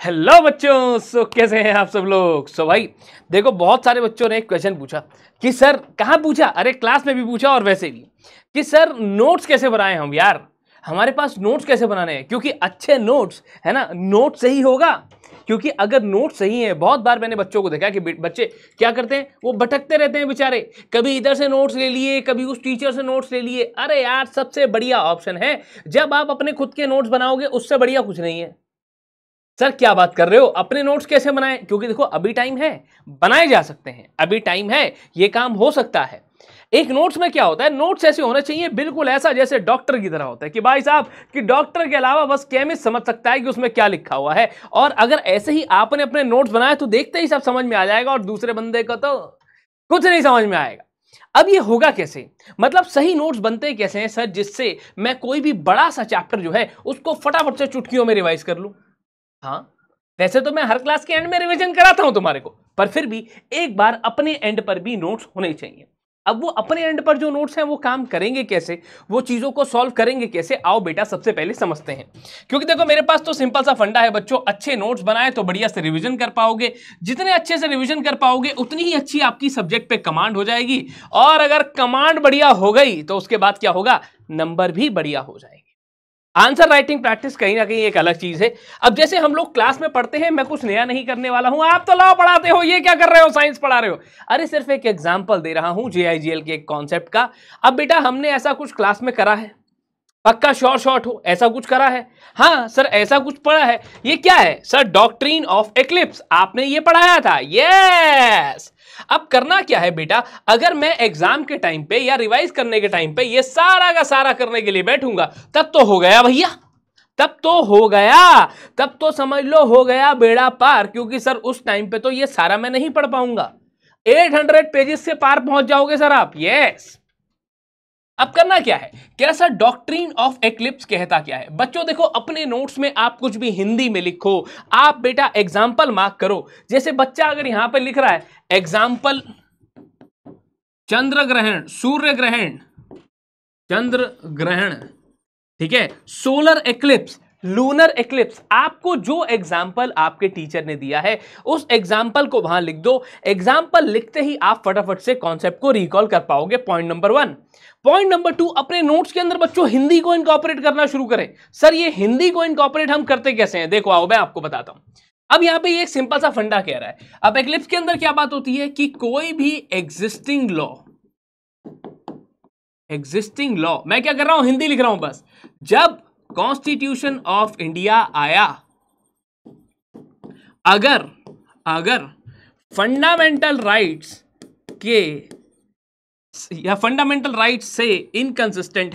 Hello बच्चों, कैसे हैं आप सब लोग। भाई देखो, बहुत सारे बच्चों ने एक क्वेश्चन पूछा कि सर, कहाँ पूछा, अरे क्लास में भी पूछा और वैसे भी, कि सर नोट्स कैसे बनाएं हम यार, हमारे पास नोट्स कैसे बनाने हैं। क्योंकि अच्छे नोट्स है ना, नोट सही होगा। क्योंकि अगर नोट सही है, बहुत बार मैंने बच्चों को देखा कि बच्चे क्या करते हैं, वो भटकते रहते हैं बेचारे, कभी इधर से नोट्स ले लिए, कभी उस टीचर से नोट्स ले लिए। अरे यार, सबसे बढ़िया ऑप्शन है जब आप अपने खुद के नोट्स बनाओगे, उससे बढ़िया कुछ नहीं है। सर क्या बात कर रहे हो, अपने नोट्स कैसे बनाएं? क्योंकि देखो अभी टाइम है, बनाए जा सकते हैं, अभी टाइम है, ये काम हो सकता है। एक नोट्स में क्या होता है, नोट्स ऐसे होना चाहिए बिल्कुल ऐसा जैसे डॉक्टर की तरह होता है कि भाई साहब, कि डॉक्टर के अलावा बस केमिस्ट समझ सकता है कि उसमें क्या लिखा हुआ है। और अगर ऐसे ही आपने अपने नोट्स बनाए तो देखते ही सब समझ में आ जाएगा, और दूसरे बंदे को तो कुछ नहीं समझ में आएगा। अब ये होगा कैसे, मतलब सही नोट्स बनते कैसे हैं सर, जिससे मैं कोई भी बड़ा सा चैप्टर जो है उसको फटाफट से चुटकियों में रिवाइज कर लूं। हाँ, वैसे तो मैं हर क्लास के एंड में रिवीजन कराता हूं तुम्हारे को, पर फिर भी एक बार अपने एंड पर भी नोट्स होने चाहिए। अब वो अपने एंड पर जो नोट्स हैं वो काम करेंगे कैसे, वो चीजों को सॉल्व करेंगे कैसे, आओ बेटा सबसे पहले समझते हैं। क्योंकि देखो मेरे पास तो सिंपल सा फंडा है बच्चों, अच्छे नोट्स बनाए तो बढ़िया से रिवीजन कर पाओगे। जितने अच्छे से रिवीजन कर पाओगे उतनी ही अच्छी आपकी सब्जेक्ट पे कमांड हो जाएगी, और अगर कमांड बढ़िया हो गई तो उसके बाद क्या होगा, नंबर भी बढ़िया हो जाएंगे। आंसर राइटिंग प्रैक्टिस कहीं ना कहीं एक अलग चीज है। अब जैसे हम लोग क्लास में पढ़ते हैं, मैं कुछ नया नहीं करने वाला हूं, आप तो लॉ पढ़ाते हो, ये क्या कर रहे हो, साइंस पढ़ा रहे हो। अरे सिर्फ एक एग्जांपल दे रहा हूं JIGL के एक कॉन्सेप्ट का। अब बेटा हमने ऐसा कुछ क्लास में करा है, पक्का शॉर्ट हो, ऐसा कुछ करा है। हाँ सर ऐसा कुछ पढ़ा है, ये क्या है सर, डॉक्ट्रिन ऑफ एक्लिप्स, आपने ये पढ़ाया था, यस। अब करना क्या है बेटा, अगर मैं एग्जाम के टाइम पे या रिवाइज करने के टाइम पे ये सारा का सारा करने के लिए बैठूंगा, तब तो हो गया भैया, तब तो हो गया, तब तो समझ लो हो गया बेड़ा पार। क्योंकि सर उस टाइम पे तो ये सारा मैं नहीं पढ़ पाऊंगा, 800 पेजेस से पार पहुंच जाओगे सर आप, यस। अब करना क्या है, क्या सर डॉक्ट्रिन ऑफ एक्लिप्स कहता क्या है। बच्चों देखो, अपने नोट्स में आप कुछ भी हिंदी में लिखो, आप बेटा एग्जाम्पल मार्क करो। जैसे बच्चा अगर यहां पर लिख रहा है एग्जाम्पल चंद्र ग्रहण, सूर्य ग्रहण, चंद्र ग्रहण, ठीक है, सोलर एक्लिप्स, लूनर एक्लिप्स, आपको जो एग्जाम्पल आपके टीचर ने दिया है उस एग्जाम्पल को वहां लिख दो। एग्जाम्पल लिखते ही आप फटाफट से कॉन्सेप्ट को रिकॉल कर पाओगे, पॉइंट नंबर 1। पॉइंट नंबर 2, अपने नोट्स के अंदर बच्चों हिंदी को इनकॉर्पोरेट करना शुरू करें। सर ये हिंदी को इनकॉर्पोरेट हम करते कैसे हैं, देखो आओ मैं आपको बताता हूं। अब यहां पे एक सिंपल सा फंडा कह रहा है। अब एक्लिप्स के अंदर क्या बात होती है कि कोई भी एग्जिस्टिंग लॉ, मैं क्या कर रहा हूं, हिंदी लिख रहा हूं बस। जब कॉन्स्टिट्यूशन ऑफ इंडिया आया, अगर फंडामेंटल राइट्स के या फंडामेंटल राइट्स से इनकंसिस्टेंट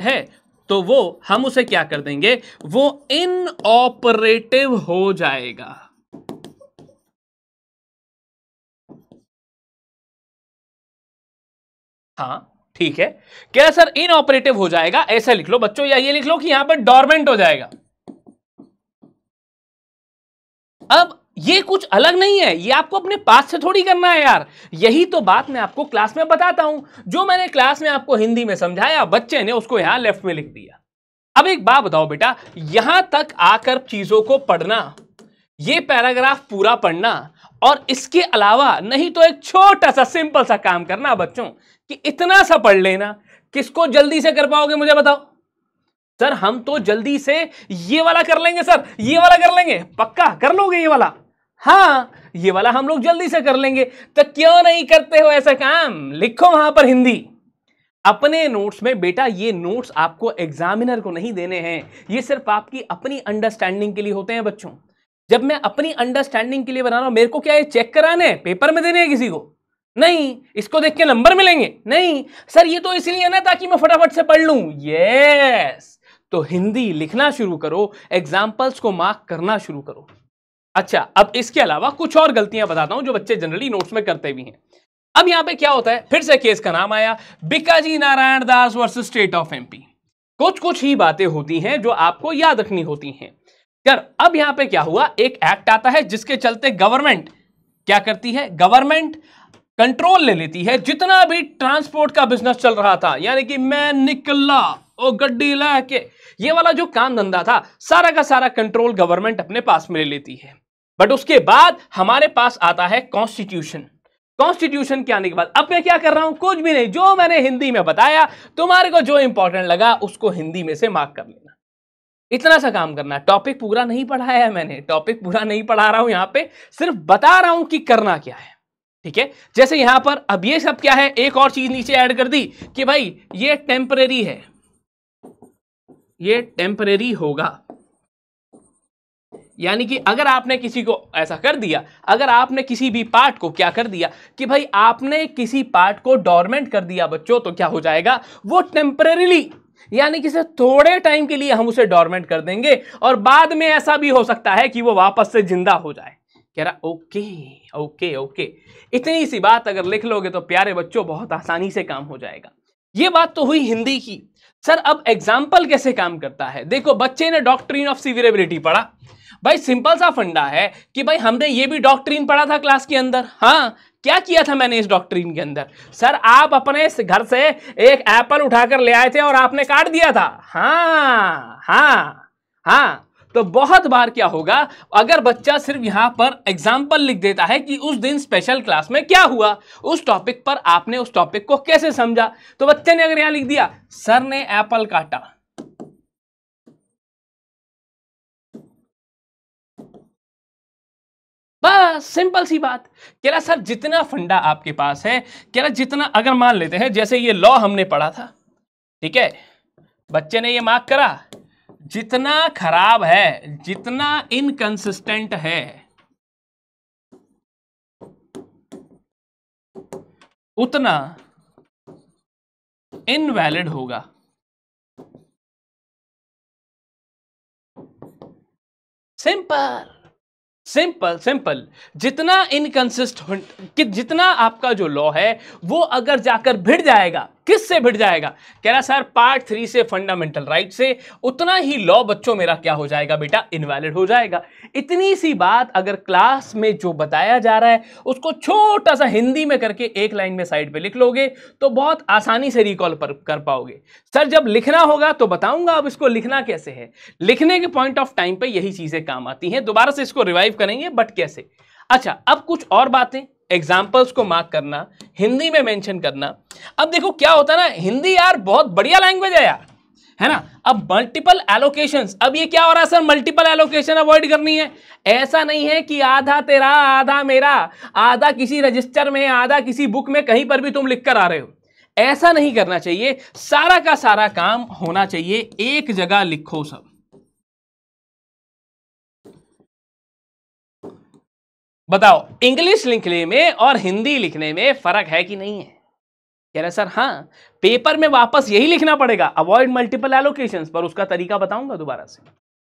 है, तो वो हम उसे क्या कर देंगे, वो इनऑपरेटिव हो जाएगा। हाँ ठीक है, क्या सर इनऑपरेटिव हो जाएगा, ऐसा लिख लो बच्चों, या ये लिख लो कि यहां पर डोरमेंट हो जाएगा। अब ये कुछ अलग नहीं है, ये आपको अपने पास से थोड़ी करना है यार। यही तो बात मैं आपको क्लास में बताता हूं, जो मैंने क्लास में आपको हिंदी में समझाया, बच्चे ने उसको यहां लेफ्ट में लिख दिया। अब एक बात बताओ बेटा, यहां तक आकर चीजों को पढ़ना, ये पैराग्राफ पूरा पढ़ना, और इसके अलावा नहीं तो एक छोटा सा सिंपल सा काम करना बच्चों, कि इतना सा पढ़ लेना। किसको जल्दी से कर पाओगे मुझे बताओ। सर हम तो जल्दी से ये वाला कर लेंगे सर, ये वाला कर लेंगे, पक्का कर लोगे ये वाला। हाँ ये वाला हम लोग जल्दी से कर लेंगे, तो क्यों नहीं करते हो ऐसा काम, लिखो वहां पर हिंदी अपने नोट्स में। बेटा ये नोट्स आपको एग्जामिनर को नहीं देने हैं, ये सिर्फ आपकी अपनी अंडरस्टैंडिंग के लिए होते हैं बच्चों। जब मैं अपनी अंडरस्टैंडिंग के लिए बना रहा हूं, मेरे को क्या ये चेक कराने हैं, पेपर में देने हैं किसी को नहीं, इसको देख के नंबर मिलेंगे नहीं। सर ये तो इसलिए ना ताकि मैं फटाफट से पढ़ लूं, यस। तो हिंदी लिखना शुरू करो, एग्जाम्पल्स को मार्क करना शुरू करो। अच्छा अब इसके अलावा कुछ और गलतियां बताता हूं जो बच्चे जनरली नोट्स में करते भी हैं। अब यहां पे क्या होता है, फिर से केस का नाम आया, Bikaji Narayan Das versus state of MP। कुछ ही बातें होती हैं जो आपको याद रखनी होती हैं। कर अब यहां पे क्या हुआ, एक एक्ट आता है जिसके चलते गवर्नमेंट क्या करती है, गवर्नमेंट कंट्रोल ले लेती है। जितना भी ट्रांसपोर्ट का बिजनेस चल रहा था, यानी कि मैं निकला और गड्डी लाके, ये वाला जो काम धंधा था, सारा का सारा कंट्रोल गवर्नमेंट अपने पास में ले लेती है। बट उसके बाद हमारे पास आता है कॉन्स्टिट्यूशन। कॉन्स्टिट्यूशन के आने के बाद अब मैं क्या कर रहा हूं, कुछ भी नहीं, जो मैंने हिंदी में बताया, तुम्हारे को जो इंपॉर्टेंट लगा उसको हिंदी में से मार्क कर लेना। इतना सा काम करना। टॉपिक पूरा नहीं पढ़ाया है मैंने, टॉपिक पूरा नहीं पढ़ा रहा हूं, यहां पे सिर्फ बता रहा हूं कि करना क्या है। ठीक है, जैसे यहां पर अब ये सब क्या है, एक और चीज नीचे ऐड कर दी कि भाई ये टेम्परेरी है, ये टेम्परेरी होगा। यानी कि अगर आपने किसी को ऐसा कर दिया, अगर आपने किसी भी पार्ट को क्या कर दिया कि भाई आपने किसी पार्ट को डोरमेंट कर दिया बच्चों, तो क्या हो जाएगा, वो टेम्परेरीली, यानी कि थोड़े टाइम के लिए हम उसे डोरमेंट कर देंगे और बाद में ऐसा भी हो सकता है कि वो वापस से जिंदा हो जाए। कह रहा ओके ओके ओके, इतनी सी बात अगर लिख लोगे तो प्यारे बच्चों बहुत आसानी से काम हो जाएगा। ये बात तो हुई हिंदी की। सर अब एग्जाम्पल कैसे काम करता है, देखो बच्चे ने डॉक्ट्रिन ऑफ सीवियरेबिलिटी पढ़ा। भाई सिंपल सा फंडा है कि भाई हमने ये भी डॉक्ट्रिन पढ़ा था क्लास के अंदर। हाँ, क्या किया था मैंने इस डॉक्ट्रिन के अंदर, सर आप अपने घर से एक एप्पल उठाकर ले आए थे और आपने काट दिया था। हाँ हाँ हाँ, तो बहुत बार क्या होगा, अगर बच्चा सिर्फ यहां पर एग्जाम्पल लिख देता है कि उस दिन स्पेशल क्लास में क्या हुआ, उस टॉपिक पर आपने उस टॉपिक को कैसे समझा, तो बच्चे ने अगर यहां लिख दिया सर ने एप्पल काटा, बस सिंपल सी बात। कह रहा सर जितना फंडा आपके पास है, कह रहा जितना, अगर मान लेते हैं जैसे ये लॉ हमने पढ़ा था, ठीक है, बच्चे ने ये मार्क करा, जितना खराब है, जितना इनकंसिस्टेंट है, उतना इनवैलिड होगा। सिंपल सिंपल सिंपल, जितना इनकंसिस्टेंट, जितना आपका जो लॉ है वो अगर जाकर भिड़ जाएगा, किससे भिड़ जाएगा, कह रहा सर पार्ट 3 से, फंडामेंटल राइट से, उतना ही लॉ बच्चों मेरा क्या हो जाएगा बेटा, इनवैलिड हो जाएगा। इतनी सी बात अगर क्लास में जो बताया जा रहा है उसको छोटा सा हिंदी में करके एक लाइन में साइड पे लिख लोगे तो बहुत आसानी से रिकॉल कर पाओगे। सर जब लिखना होगा तो बताऊंगा अब इसको लिखना कैसे है, लिखने के पॉइंट ऑफ टाइम पे यही चीजें काम आती हैं। दोबारा से इसको रिवाइव करेंगे, बट कैसे। अच्छा, अब कुछ और बातें, एग्जाम्पल्स को मार्क करना, हिंदी में मेंशन करना। अब देखो क्या होता है ना, हिंदी यार बहुत बढ़िया लैंग्वेज है यार, है ना। अब मल्टीपल एलोकेशंस, अब ये क्या हो रहा है सर, मल्टीपल एलोकेशन अवॉइड करनी है। ऐसा नहीं है कि आधा तेरा आधा मेरा, आधा किसी रजिस्टर में, आधा किसी बुक में, कहीं पर भी तुम लिख कर आ रहे हो, ऐसा नहीं करना चाहिए। सारा का सारा काम होना चाहिए एक जगह लिखो सब। बताओ इंग्लिश लिखने में और हिंदी लिखने में फर्क है कि नहीं है। कह रहे सर हाँ, पेपर में वापस यही लिखना पड़ेगा, अवॉइड मल्टीपल एलोकेशंस, पर उसका तरीका बताऊंगा दोबारा से।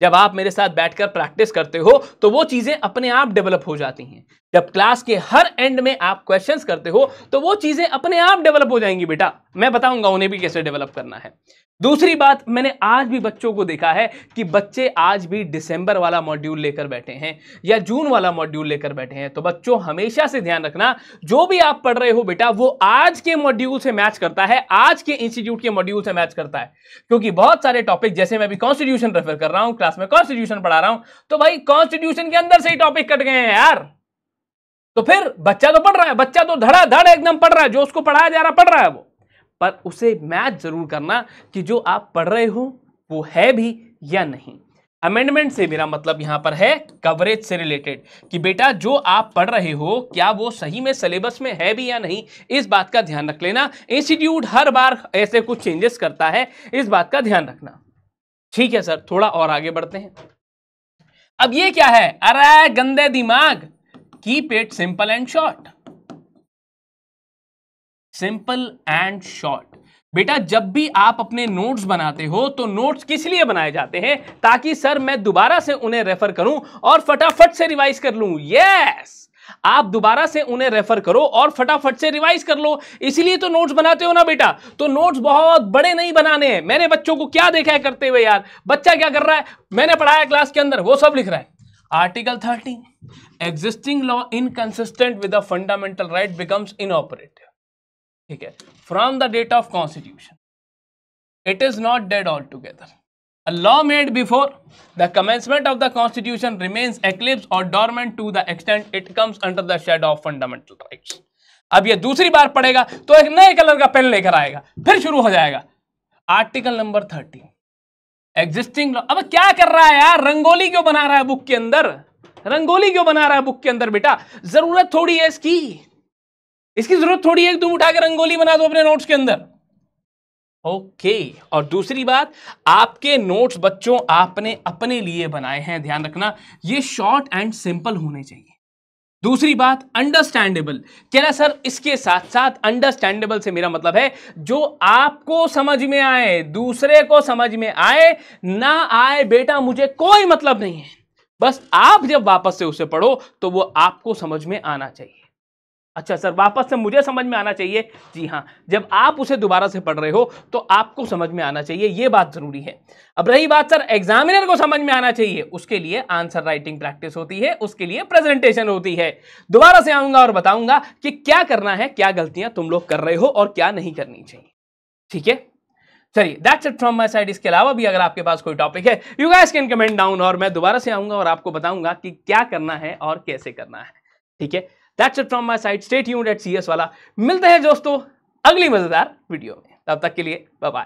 जब आप मेरे साथ बैठकर प्रैक्टिस करते हो तो वो चीजें अपने आप डेवलप हो जाती हैं। जब क्लास के हर एंड में आप क्वेश्चंस करते हो तो वो चीजें अपने आप डेवलप हो जाएंगी बेटा, मैं बताऊंगा उन्हें भी कैसे डेवलप करना है। दूसरी बात, मैंने आज भी बच्चों को देखा है कि बच्चे आज भी दिसंबर वाला मॉड्यूल लेकर बैठे हैं या जून वाला मॉड्यूल लेकर बैठे हैं। तो बच्चों हमेशा से ध्यान रखना, जो भी आप पढ़ रहे हो बेटा वो आज के मॉड्यूल से मैच करता है, आज के इंस्टीट्यूट के मॉड्यूल से मैच करता है। क्योंकि बहुत सारे टॉपिक, जैसे मैं भी कॉन्स्टिट्यूशन रेफर कर रहा हूं, क्लास में कॉन्स्टिट्यूशन पढ़ा रहा हूं, तो भाई कॉन्स्टिट्यूशन के अंदर से ही टॉपिक कट गए हैं यार। तो फिर बच्चा तो पढ़ रहा है, बच्चा तो धड़ाधड़ एकदम पढ़ रहा है, जो उसको पढ़ाया जा रहा पढ़ रहा है वो, पर उसे मैच जरूर करना कि जो आप पढ़ रहे हो वो है भी या नहीं। अमेंडमेंट से मेरा मतलब यहां पर है कवरेज से रिलेटेड, कि बेटा जो आप पढ़ रहे हो क्या वो सही में सिलेबस में है भी या नहीं, इस बात का ध्यान रख लेना। इंस्टीट्यूट हर बार ऐसे कुछ चेंजेस करता है, इस बात का ध्यान रखना। ठीक है सर, थोड़ा और आगे बढ़ते हैं। अब ये क्या है, अरे गंदे दिमाग, keep it simple and short. Simple and short. बेटा जब भी आप अपने नोट्स बनाते हो तो नोट्स किस लिए बनाए जाते हैं, ताकि सर मैं दोबारा से उन्हें रेफर करूं और फटाफट से रिवाइज कर लूं। यस, आप दोबारा से उन्हें रेफर करो और फटाफट से रिवाइज कर लो, इसलिए तो नोट्स बनाते हो ना बेटा। तो नोट्स बहुत बड़े नहीं बनाने हैं। मैंने बच्चों को क्या देखा है करते हुए यार, बच्चा क्या कर रहा है, मैंने पढ़ाया क्लास के अंदर वो सब लिख रहा है, article 13, existing law inconsistent with the fundamental right becomes inoperative. ठीक है, from the date of constitution it is not dead all together. A law made before the commencement of the constitution remains eclipsed or dormant to the extent it comes under the shadow of fundamental rights। अब ये दूसरी बार पढ़ेगा तो एक नए colour का pen लेकर आएगा, फिर शुरू हो जाएगा। Article number 13, existing law. अब क्या कर रहा है यार, रंगोली क्यों बना रहा है बुक के अंदर? रंगोली क्यों बना रहा है बुक के अंदर बेटा? जरूरत थोड़ी है इसकी जरूरत थोड़ी है कि तुम उठा के रंगोली बना दो अपने नोट्स के अंदर। ओके और दूसरी बात, आपके नोट्स बच्चों आपने अपने लिए बनाए हैं, ध्यान रखना ये शॉर्ट एंड सिंपल होने चाहिए। दूसरी बात, अंडरस्टैंडेबल। कह रहा सर इसके साथ साथ अंडरस्टैंडेबल से मेरा मतलब है जो आपको समझ में आए, दूसरे को समझ में आए ना आए बेटा मुझे कोई मतलब नहीं है, बस आप जब वापस से उसे पढ़ो तो वो आपको समझ में आना चाहिए। अच्छा सर वापस से मुझे समझ में आना चाहिए? जी हाँ, जब आप उसे दोबारा से पढ़ रहे हो तो आपको समझ में आना चाहिए, यह बात जरूरी है। अब रही बात सर एग्जामिनर को समझ में आना चाहिए, उसके लिए आंसर राइटिंग प्रैक्टिस होती है, उसके लिए प्रेजेंटेशन होती है। दोबारा से आऊंगा और बताऊंगा कि क्या करना है, क्या गलतियां तुम लोग कर रहे हो और क्या नहीं करनी चाहिए। ठीक है, चलिए that's it from my side. इसके अलावा भी अगर आपके पास कोई टॉपिक है you guys can comment down, और मैं दोबारा से आऊंगा और आपको बताऊंगा कि क्या करना है और कैसे करना है। ठीक है, that's it from my side. Stay tuned at CS वाला। मिलते हैं दोस्तों अगली मजेदार वीडियो में, तब तक के लिए बाय बाय।